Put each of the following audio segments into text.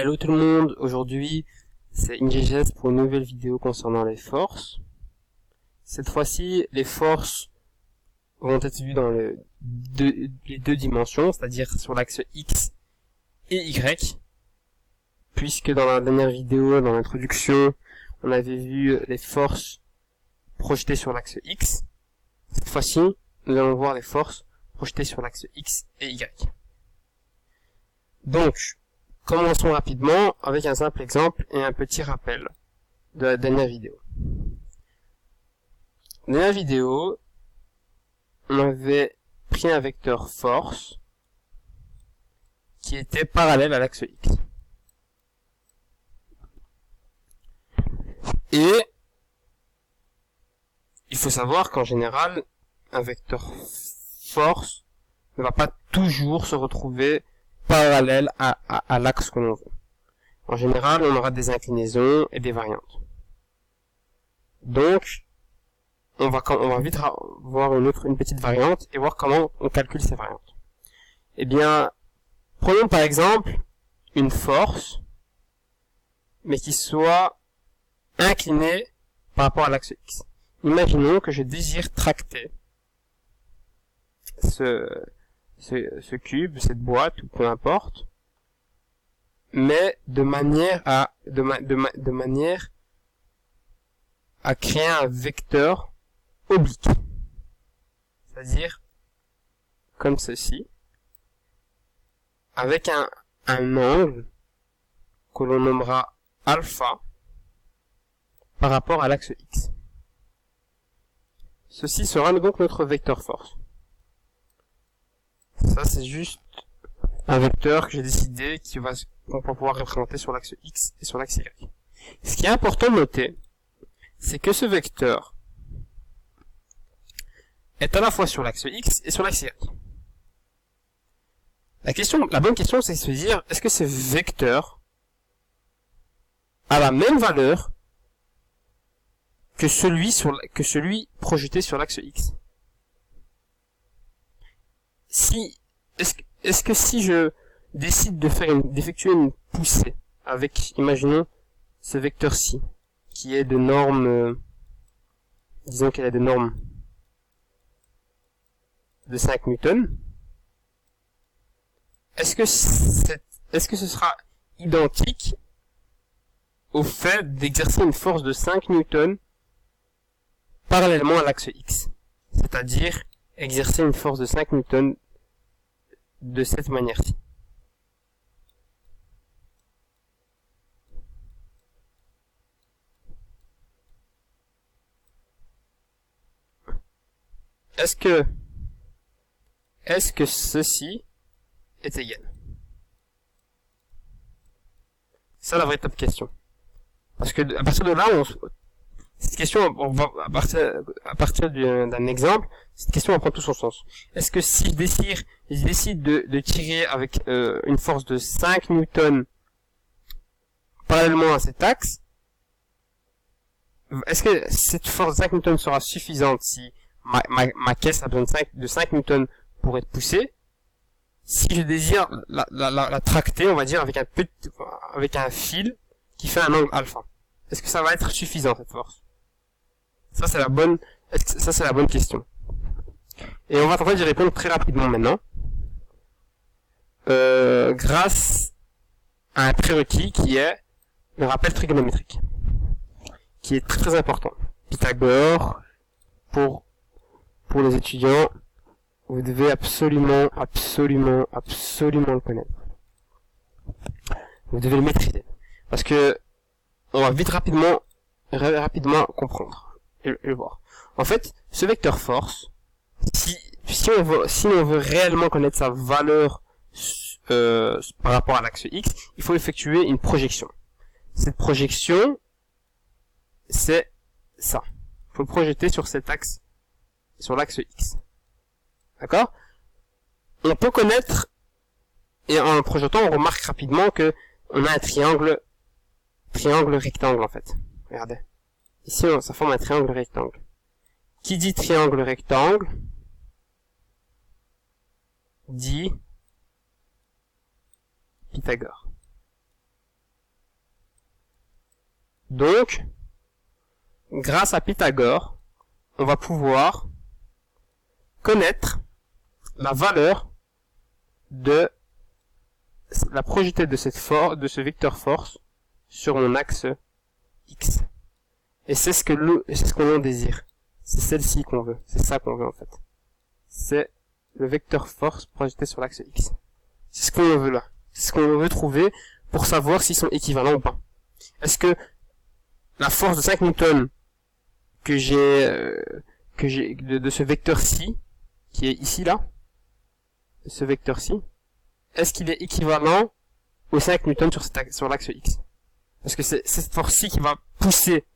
Hello tout le monde, aujourd'hui c'est InGGS pour une nouvelle vidéo concernant les forces. Cette fois-ci, les forces vont être vues dans les deux dimensions, c'est-à-dire sur l'axe X et Y, puisque dans la dernière vidéo, dans l'introduction, on avait vu les forces projetées sur l'axe X. Cette fois-ci, nous allons voir les forces projetées sur l'axe X et Y. Donc, commençons rapidement avec un simple exemple et un petit rappel de la dernière vidéo. Dans la dernière vidéo, on avait pris un vecteur force qui était parallèle à l'axe X. Et il faut savoir qu'en général, un vecteur force ne va pas toujours se retrouver parallèle à l'axe que l'on veut. En général, on aura des inclinaisons et des variantes. Donc, on va vite voir une petite variante et voir comment on calcule ces variantes. Eh bien, prenons par exemple une force, mais qui soit inclinée par rapport à l'axe X. Imaginons que je désire tracter ce cube, cette boîte, ou peu importe, mais de manière à créer un vecteur oblique. C'est-à-dire, comme ceci, avec un angle que l'on nommera alpha par rapport à l'axe X. Ceci sera donc notre vecteur force. Ça, c'est juste un vecteur que j'ai décidé qu'on va pouvoir représenter sur l'axe X et sur l'axe Y. Ce qui est important de noter, c'est que ce vecteur est à la fois sur l'axe X et sur l'axe Y. La bonne question, c'est de se dire, est-ce que ce vecteur a la même valeur que celui projeté sur l'axe X? Est-ce que si je décide d'effectuer une poussée avec, imaginons, ce vecteur-ci, qui est de norme, disons qu'elle est de norme de 5 newtons, est-ce que ce sera identique au fait d'exercer une force de 5 newtons parallèlement à l'axe X? C'est-à-dire exercer une force de 5 newtons de cette manière-ci. Est-ce que ceci est égal? C'est la véritable question. Parce que à partir de là, cette question, on va à partir d'un exemple, cette question va prendre tout son sens. Est-ce que si je décide de tirer avec une force de 5 newtons parallèlement à cet axe, est-ce que cette force de 5 newtons sera suffisante si ma caisse a besoin de 5 newtons pour être poussée? Si je désire la tracter, on va dire, avec un fil qui fait un angle alpha, est-ce que ça va être suffisant, cette force? Ça, c'est la bonne question. Et on va tenter d'y répondre très rapidement maintenant. Grâce à un prérequis qui est le rappel trigonométrique. Qui est très très important. Pythagore, pour les étudiants, vous devez absolument le connaître. Vous devez le maîtriser. Parce que, on va vite rapidement comprendre. Et le voir. En fait, ce vecteur force, si on veut réellement connaître sa valeur par rapport à l'axe X, il faut effectuer une projection. Cette projection, c'est ça. Il faut le projeter sur cet axe, sur l'axe X. D'accord? On peut connaître, et en le projetant, on remarque rapidement que on a un triangle rectangle en fait. Regardez. Ici, ça forme un triangle rectangle. Qui dit triangle rectangle dit Pythagore. Donc, grâce à Pythagore, on va pouvoir connaître la valeur de la projetée de ce vecteur force sur mon axe X. Et c'est ce qu'on désire. C'est celle-ci qu'on veut. C'est ça qu'on veut, en fait. C'est le vecteur force projeté sur l'axe X. C'est ce qu'on veut là. C'est ce qu'on veut trouver pour savoir s'ils sont équivalents ou pas. Est-ce que la force de 5 newtons que j'ai de ce vecteur-ci, qui est ici là, ce vecteur-ci, est-ce qu'il est équivalent aux 5 newtons sur l'axe X? Parce que c'est cette force-ci qui va pousser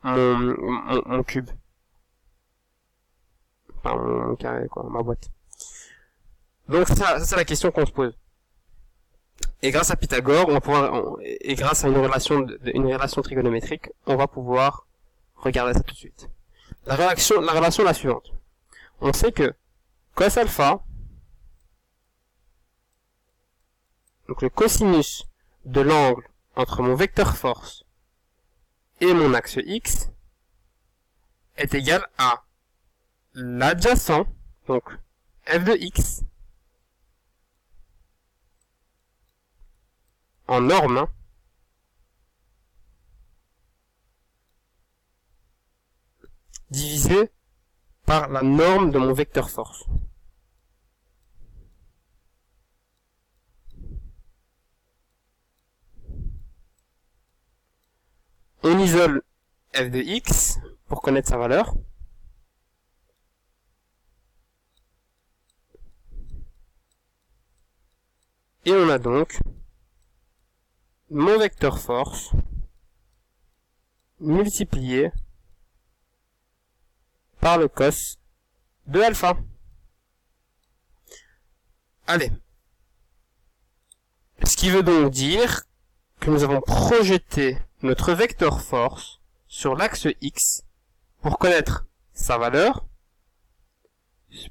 mon cube. Enfin, mon carré, quoi, ma boîte. Donc, ça c'est la question qu'on se pose. Et grâce à Pythagore, on va pouvoir, et grâce à une relation trigonométrique, on va pouvoir regarder ça tout de suite. La relation est la suivante. On sait que cos alpha, donc le cosinus de l'angle entre mon vecteur force et mon axe X, est égal à l'adjacent, donc f de x, en norme, hein, divisé par la norme de mon vecteur force. On isole f de x pour connaître sa valeur. Et on a donc mon vecteur force multiplié par le cos de alpha. Allez. Ce qui veut donc dire que nous avons projeté notre vecteur force sur l'axe X pour connaître sa valeur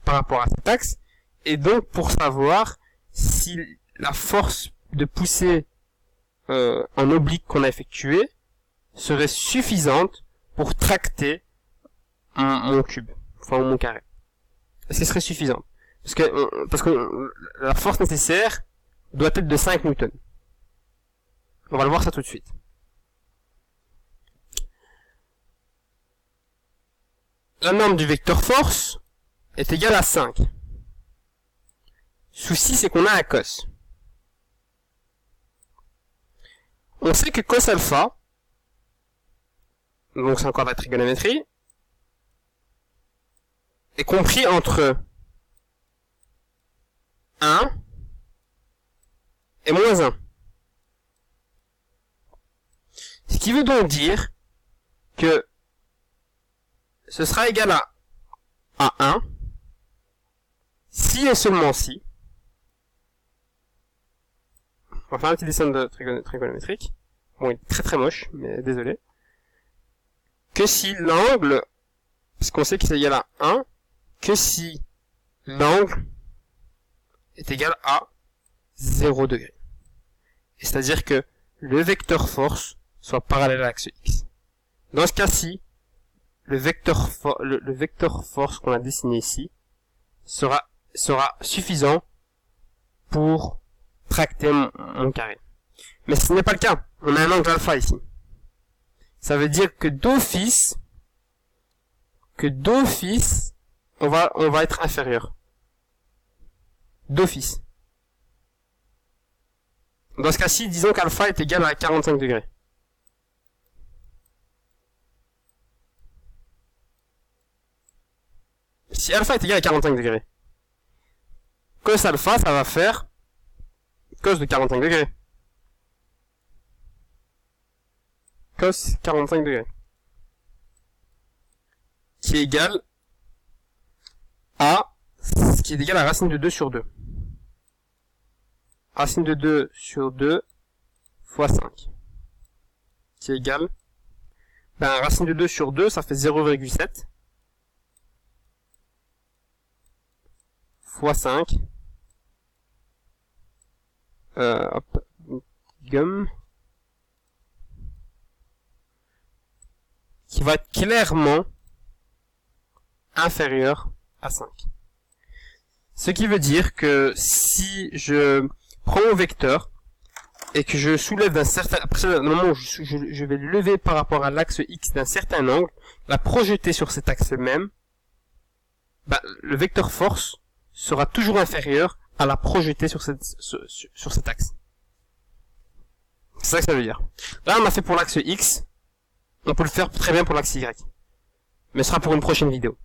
par rapport à cet axe, et donc pour savoir si la force de poussée en oblique qu'on a effectuée serait suffisante pour tracter mon cube, enfin mon carré. Est-ce qu'elle serait suffisante? Parce que la force nécessaire doit être de 5 newtons. On va le voir ça tout de suite. La norme du vecteur force est égale à 5. Souci, c'est qu'on a un cos. On sait que cos alpha, donc c'est encore de la trigonométrie, est compris entre 1 et moins 1. Ce qui veut donc dire que ce sera égal à 1 si et seulement si. On va faire un petit dessin de trigonométrique. Bon, il est très très moche, mais désolé. Que si l'angle, parce qu'on sait qu'il est égal à 1, que si l'angle est égal à 0 degré. C'est-à-dire que le vecteur force soit parallèle à l'axe X. Dans ce cas-ci, le vecteur force qu'on a dessiné ici sera suffisant pour tracter mon carré. Mais ce n'est pas le cas. On a un angle alpha ici. Ça veut dire que d'office, on va être inférieur. D'office. Dans ce cas-ci, disons qu'alpha est égal à 45 degrés. Si alpha est égal à 45 degrés, cos alpha, ça va faire cos de 45 degrés. Cos 45 degrés. Qui est égal à, ce qui est égal à racine de 2 sur 2. Racine de 2 sur 2 fois 5. Qui est égal, racine de 2 sur 2, ça fait 0,7. Fois 5. Hop, gomme. qui va être clairement inférieur à 5. Ce qui veut dire que si je prends mon vecteur et que je soulève d'un certain, à partir du moment où je vais le lever par rapport à l'axe X d'un certain angle, la projeter sur cet axe même, bah, le vecteur force sera toujours inférieur à la projeter sur cet axe. C'est ça que ça veut dire. Là, on a fait pour l'axe X, on peut le faire très bien pour l'axe Y. Mais ce sera pour une prochaine vidéo.